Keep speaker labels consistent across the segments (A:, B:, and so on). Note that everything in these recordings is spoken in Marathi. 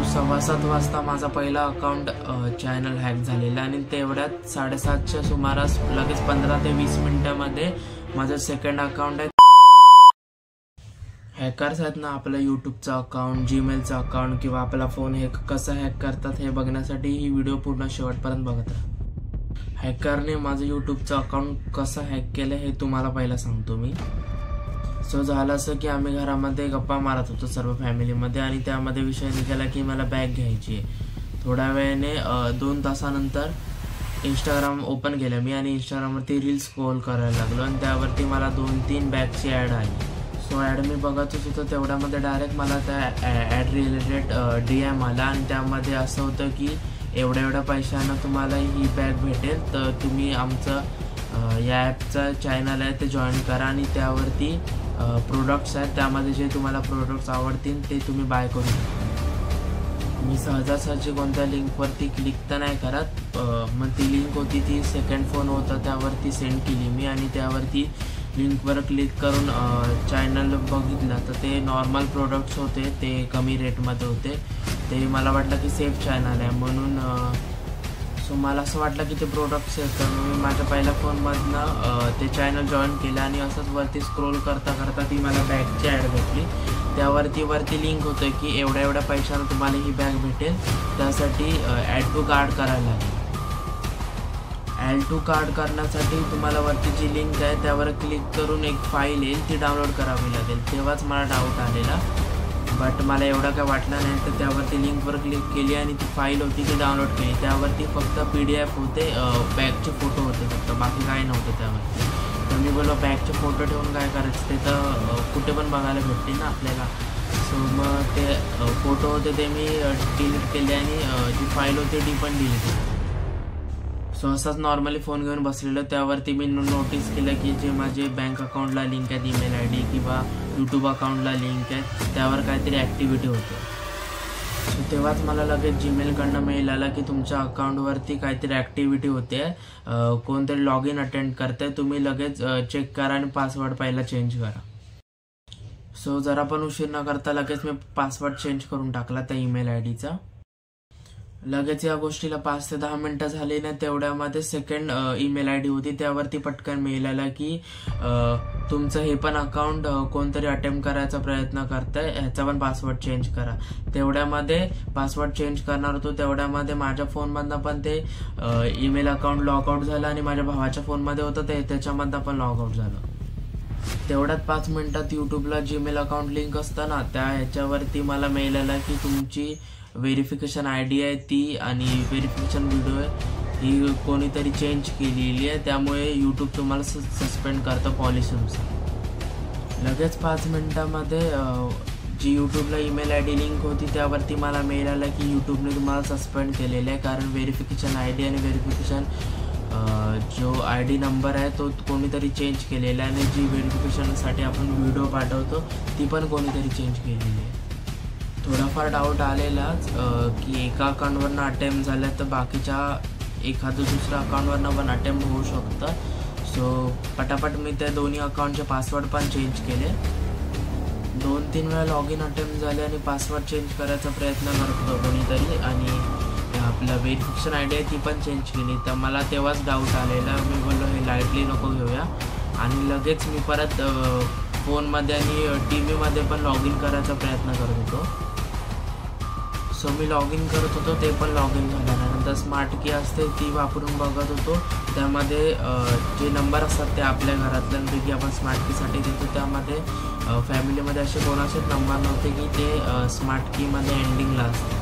A: 7:15 वाजता माझा पहिला अकाउंट चॅनल हॅक झालेला आणि तेवढ्यात 7:30च्या सुमारास लगेच 15 ते 20 मिनिटांमध्ये माझं सेकंड अकाउंट आहे. हॅकर्स आहेत ना आपल्या यूट्यूबचं अकाउंट, जीमेलचं अकाउंट किंवा आपला फोन हे कसं हॅक करतात हे बघण्यासाठी ही व्हिडिओ पूर्ण शेवटपर्यंत बघत राहा. हॅकरने माझं यूट्यूबचं अकाउंट कसं हॅक केलं हे तुम्हाला पहिला सांगतो मी. सो झालं असं की आम्ही घरामध्ये गप्पा मारत होतो सर्व फॅमिलीमध्ये आणि त्यामध्ये विषय निघाला की मला बॅग घ्यायची आहे. थोड्या वेळाने 2 तासानंतर इंस्टाग्राम ओपन केलं मी आणि इंस्टाग्रामवरती रील्स स्क्रोल करायला लागलो आणि त्यावरती मला 2-3 बॅगची ॲड आली. सो ॲड मी बघतच होतो तेवढ्यामध्ये डायरेक्ट मला त्या ॲड रिलेटेड DM आला आणि त्यामध्ये असं होतं की एवढ्या पैशानं तुम्हाला ही बॅग भेटेल, तर तुम्ही आमचं या ॲपचं चॅनल आहे ते जॉईन करा आणि त्यावरती प्रोडक्ट्स आहेत, त्यामध्ये जे तुम्हाला प्रोडक्ट्स आवडतील ते तुम्ही बाय करू शकता. मी सहजासहजी कोणत्या लिंकवरती क्लिक तर नाही करत, मग ती लिंक होती ती सेकंड फोन होता त्यावरती सेंड केली मी आणि त्यावरती लिंकवर क्लिक करून चॅनल बघितलं तर ते नॉर्मल प्रोडक्ट्स होते, ते कमी रेटमध्ये होते. ते मला वाटलं की सेफ चॅनल आहे म्हणून सो मला असं वाटलं की ते प्रोडक्ट्स आहेत, तर मी माझ्या पहिल्या फोनमधनं ते चॅनल जॉईन केलं आणि असंच वरती स्क्रोल करता ती मला बॅगची ॲड भेटली. वरती लिंक होतं की एवढ्या पैशानं तुम्हाला ही बॅग भेटेल, त्यासाठी ॲड टू कार्ट करायला लागेल. ॲड टू कार्ट करण्यासाठी तुम्हाला वरती जी लिंक आहे त्यावर क्लिक करून एक फाईल येईल ती डाउनलोड करावी लागेल. तेव्हाच मला डाऊट आलेला, बट मला एवढं काय वाटलं नाही. तर त्यावरती लिंकवर क्लिक केली आणि ती फाईल होती ती डाउनलोड केली. त्यावरती फक्त PDF होते, बॅगचे फोटो होते फक्त, बाकी काय नव्हतं त्यावरती. तर मी बोललो बॅगचे फोटो ठेवून काय करायचं, ते तर कुठे पण बघायला भेटते ना आपल्याला. सो मग ते फोटो होते ते मी डिलीट केले आणि जी फाईल होती ती पण डिलीट केली. सो असंच नॉर्मली फोन घेऊन बसलेलं त्यावरती मी नोटीस केलं की जे माझे बँक अकाउंटला लिंक आहेत, ईमेल ID किंवा यूट्यूब अकाउंटला लिंक आहेत त्यावर काहीतरी ॲक्टिव्हिटी होते. सो तेव्हाच मला लगेच जीमेलकडनं मेल आला की तुमच्या अकाउंटवरती काहीतरी ॲक्टिव्हिटी होते, कोणतरी लॉग इन अटेंड करते, तुम्ही लगेच चेक करा आणि पासवर्ड पहिला चेंज करा. सो जरा पण उशीर न करता लगेच मी पासवर्ड चेंज करून टाकला त्या ईमेल IDचा. लगेच या गोष्टीला 5 ते 10 मिनिटं झाली ना, तेवढ्यामध्ये सेकंड ईमेल ID होती त्यावरती पटकन मेल आला की तुमचं हे पण अकाउंट कोणतरी अटेम्प्ट करायचा प्रयत्न करतंय, ह्याचा पण पासवर्ड चेंज करा. तेवढ्यामध्ये पासवर्ड चेंज करणार होतो, तेवढ्यामध्ये माझ्या फोनमधनं पण ते ईमेल अकाउंट लॉगआउट झालं आणि माझ्या भावाच्या फोनमध्ये होतं ते त्याच्यामधनं पण लॉगआउट झालं. तेवढ्यात 5 मिनिटात यूट्यूबला जीमेल अकाउंट लिंक असतं ना, त्या ह्याच्यावरती मला मेल आला की तुमची व्हेरिफिकेशन ID आहे ती आणि व्हेरिफिकेशन व्हिडिओ आहे ही कोणीतरी चेंज केलेली आहे, त्यामुळे यूट्यूब तुम्हाला सस्पेंड करतं पॉलिसीनुसार. लगेच 5 मिनिटामध्ये जी यूट्यूबला ईमेल ID लिंक होती त्यावरती मला मेल आला की यूट्यूबने तुम्हाला सस्पेंड केलेलं आहे, कारण व्हेरिफिकेशन ID आणि व्हेरिफिकेशन जो ID नंबर आहे तो कोणीतरी चेंज केलेला आहे आणि जी व्हेरिफिकेशनसाठी आपण व्हिडिओ पाठवतो ती पण कोणीतरी चेंज केलेली आहे. थोडाफार डाऊट आलेलाच की एका अकाउंटवरनं अटेम्प्ट झालं तर बाकीच्या एखादं दुसऱ्या अकाउंटवरनं पण अटेम्प्ट होऊ शकतं. सो पटापट मी त्या दोन्ही अकाउंटचे पासवर्ड पण चेंज केले. 2-3 वेळा लॉग इन अटेम्प्ट झाले आणि पासवर्ड चेंज करायचा प्रयत्न करत होतो कोणीतरी आणि आपलं व्हेरिफिकेशन ID आहे ती पण चेंज केली. तर मला तेव्हाच डाऊट आलेला, मी बोललो हे लाईटली नको घेऊया आणि लगेच मी परत फोनमध्ये आणि TV पण लॉग इन करायचा प्रयत्न करत होतो. सो मी लॉग इन करत होतो, ते पण लॉग इन झाल्यानंतर स्मार्ट की असते ती वापरून बघत होतो. त्यामध्ये जे नंबर असतात ते आपल्या घरातल्यांपैकी आपण स्मार्ट कीसाठी देतो, त्यामध्ये फॅमिलीमध्ये असे कोणाचेच नंबर नव्हते की ते स्मार्ट कीमध्ये एंडिंगला असतात.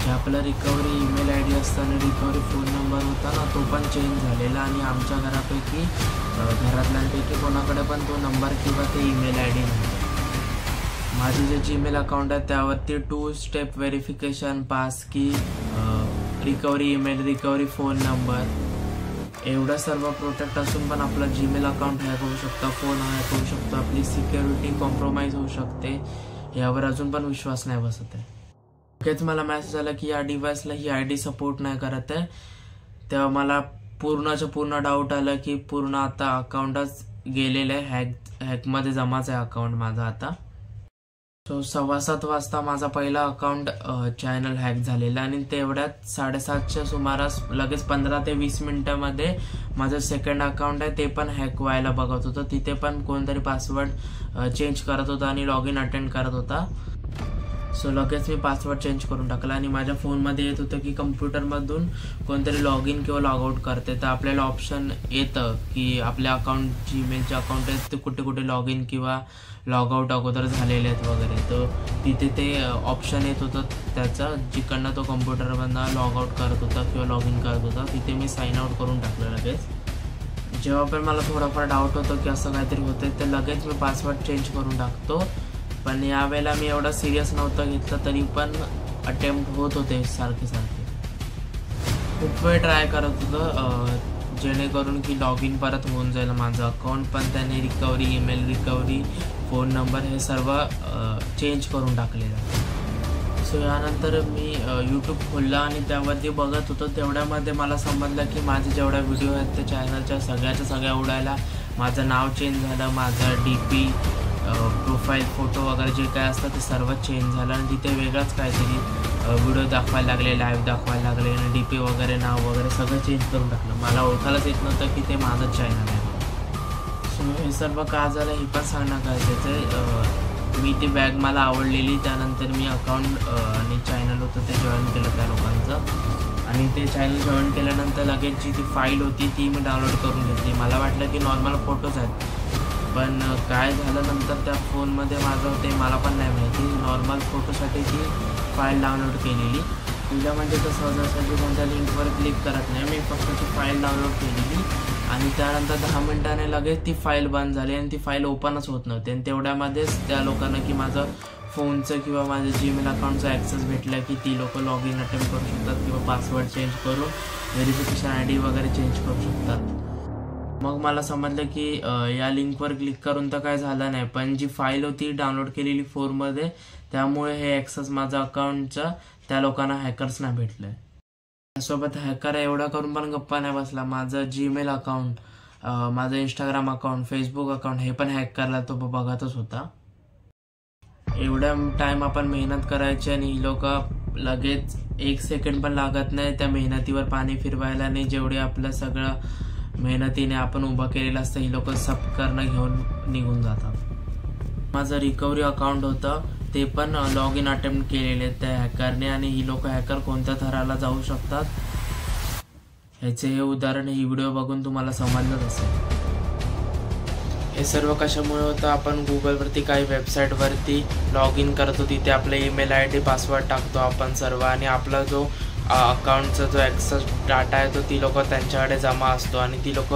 A: जे आपलं रिकव्हरी ईमेल ID असतं आणि रिकव्हरी फोन नंबर होता ना तो पण चेंज झालेला आणि आमच्या घरातल्यांपैकी कोणाकडे पण तो नंबर किंवा ते ईमेल ID नव्हतं. माझे जे जीमेल अकाउंट आहे त्यावरती 2 स्टेप व्हेरिफिकेशन, पास की, recovery email, recovery phone number एवढं सर्व प्रोटेक्ट असून पण आपलं जीमेल अकाउंट हॅक होऊ शकतं, फोन हॅक होऊ शकतो, आपली सिक्युरिटी कॉम्प्रोमाइज होऊ शकते, यावर अजून पण विश्वास नाही बसत आहे. लगेच मला मेसेज आला की या डिव्हाइसला ही ID सपोर्ट नाही करत आहे. तेव्हा मला पूर्ण डाऊट आला की पूर्ण आता अकाउंटच गेलेलं आहे, हॅकमध्ये जमाच आहे अकाउंट माझा आता. सो 7:15 वाजता माझा पहिला अकाउंट चॅनल हॅक झालेला आणि तेवढ्यात 7:30च्या सुमारास लगेच 15 ते 20 मिनिटांमध्ये माझं सेकंड अकाउंट आहे ते पण हॅक व्हायला बघत होतं. तिथे पण कोणतरी पासवर्ड चेंज करत होता आणि लॉग इन अटेंड करत होता. सो लगेच मी पासवर्ड चेंज करून टाकला आणि माझ्या फोनमध्ये येत होतं की कम्प्युटरमधून कोणतरी लॉग इन किंवा लॉग आउट करते. तर आपल्याला ऑप्शन येतं की आपल्या अकाउंट जीमेलचे अकाउंट आहेत ते कुठे कुठे लॉग इन किंवा लॉग आउट अगोदर झालेले आहेत वगैरे. तर तिथे ते ऑप्शन येत होतं त्याचा जिकडनं तो कम्प्युटरमधनं लॉग आउट करत होता किंवा लॉग इन करत होता. तिथे मी साइन आउट करून टाकलं लगेच. जेव्हा पण मला थोडाफार डाऊट होतो की असं काहीतरी होतं तर लगेच मी पासवर्ड चेंज करून टाकतो. पण यावेळेला मी एवढा सिरियस नव्हतं घेतलं तरी पण अटेम्प्ट होत होते सारखे. खूप वेळ ट्राय करत होतं जेणेकरून की लॉग इन परत होऊन जाईल माझं अकाउंट. पण त्याने recovery, email recovery, phone number हे सर्व चेंज करून टाकलेलं. सो यानंतर मी यूट्यूब खोलला आणि त्यावरती बघत होतो. तेवढ्यामध्ये मला समजलं की माझे जेवढ्या व्हिडिओ आहेत त्या चॅनलच्या सगळ्या उडायला माझं नाव चेंज झालं. माझं DP, प्रोफाईल फोटो वगैरे जे काय असतं ते सर्व चेंज झालं आणि तिथे वेगळंच काहीतरी व्हिडिओ दाखवायला लागले, लाईव्ह दाखवायला लागले आणि DP वगैरे नाव वगैरे सगळं चेंज करून टाकलं. मला ओळखायलाच येत नव्हतं की ते माझं चॅनल आहे. सो हे सर्व का झालं हे पण सांगणं गरजेचं आहे. मी ती बॅग मला आवडलेली, त्यानंतर मी अकाउंट आणि चॅनल होतं ते जॉईन केलं त्या लोकांचं आणि ते चॅनल जॉईन केल्यानंतर लगेच जी ती फाईल होती ती मी डाउनलोड करून घेतली. मला वाटलं की नॉर्मल फोटोज आहेत, पण काय झालं नंतर त्या फोनमध्ये माझं ते मला पण नाही माहिती. नॉर्मल फोटोसाठी ती फाईल डाउनलोड केलेली. तिला म्हणजे तर सहजासहजी कोणत्या लिंकवर क्लिक करत नाही. मी फक्त ती फाईल डाउनलोड केलेली आणि त्यानंतर 10 मिनिटांनी लगेच ती फाईल बंद झाली आणि ती फाईल ओपनच होत नव्हती. आणि तेवढ्यामध्येच त्या लोकांना की माझं फोनचं किंवा माझं जीमेल अकाउंटचा ॲक्सेस भेटला की ती लोकं लॉग इन अटेम्प्ट करू शकतात किंवा पासवर्ड चेंज करून व्हेरिफिकेशन ID वगैरे चेंज करू शकतात. मग मला समजलं की या लिंकवर क्लिक करून तर काय झालं नाही, पण जी फाईल होती डाउनलोड केलेली 4मध्ये त्यामुळे हे ॲक्सेस माझं अकाउंटचं त्या लोकांना हॅकर्सना भेटलं. त्यासोबत हॅकर एवढा करून पण गप्पा नाही बसला. माझं जीमेल अकाउंट, माझं इंस्टाग्राम अकाउंट, फेसबुक अकाउंट हे पण हॅक करायला तो बघतच होता. एवढा टाईम आपण मेहनत करायची आणि ही लोक लगेच 1 सेकंड पण लागत नाही त्या मेहनतीवर पाणी फिरवायला. आणि जेवढे आपलं सगळं मेहनतीने आपण उभं केलेलं असतं ही लोक सब करणं घेऊन निघून जातात. माझं रिकव्हरी अकाउंट होतं ते पण लॉग इन अटेम्प्ट केलेले त्या हॅकरने आणि ही लोक हॅकर कोणत्या थराला जाऊ शकतात ह्याचे हे उदाहरण ही व्हिडिओ बघून तुम्हाला समजलंच असेल. हे सर्व कशामुळे होतं, आपण गुगलवरती काही वेबसाईटवरती लॉग इन करतो, तिथे आपलं ईमेल ID पासवर्ड टाकतो आपण सर्व आणि आपला जो अकाउंटचा जो ॲक्सेस डाटा आहे तो ती लोक त्यांच्याकडे जमा असतो आणि ती लोक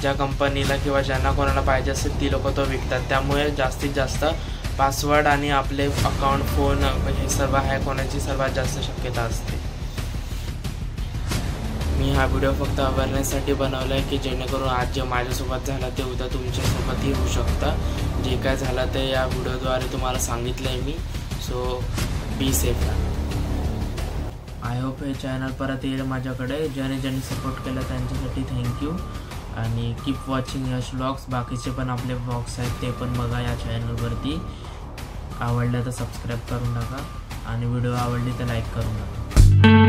A: ज्या कंपनीला किंवा ज्यांना कोणाला पाहिजे असेल ती लोक तो विकतात. त्यामुळे जास्तीत जास्त पासवर्ड आणि आपले अकाउंट, फोन हे सर्व हॅक होण्याची सर्वात जास्त शक्यता असते. मी हा व्हिडिओ फक्त अवेअरनेससाठी बनवला आहे की जेणेकरून आज जे माझ्यासोबत झालं ते उद्या तुमच्यासोबतही होऊ शकतं. जे काय झालं ते या व्हिडिओद्वारे तुम्हाला सांगितलं आहे मी. So be safe. I hope हे चॅनल परत येईल माझ्याकडे. ज्यांनी सपोर्ट केलं त्यांच्यासाठी थँक्यू आणि कीप वॉचिंग यश व्लॉग्स. बाकीचे पण आपले व्लॉग्स आहेत ते पण बघा या चॅनलवरती. आवडलं तर सबस्क्राईब करून टाका आणि व्हिडिओ आवडली तर लाईक करून टाका.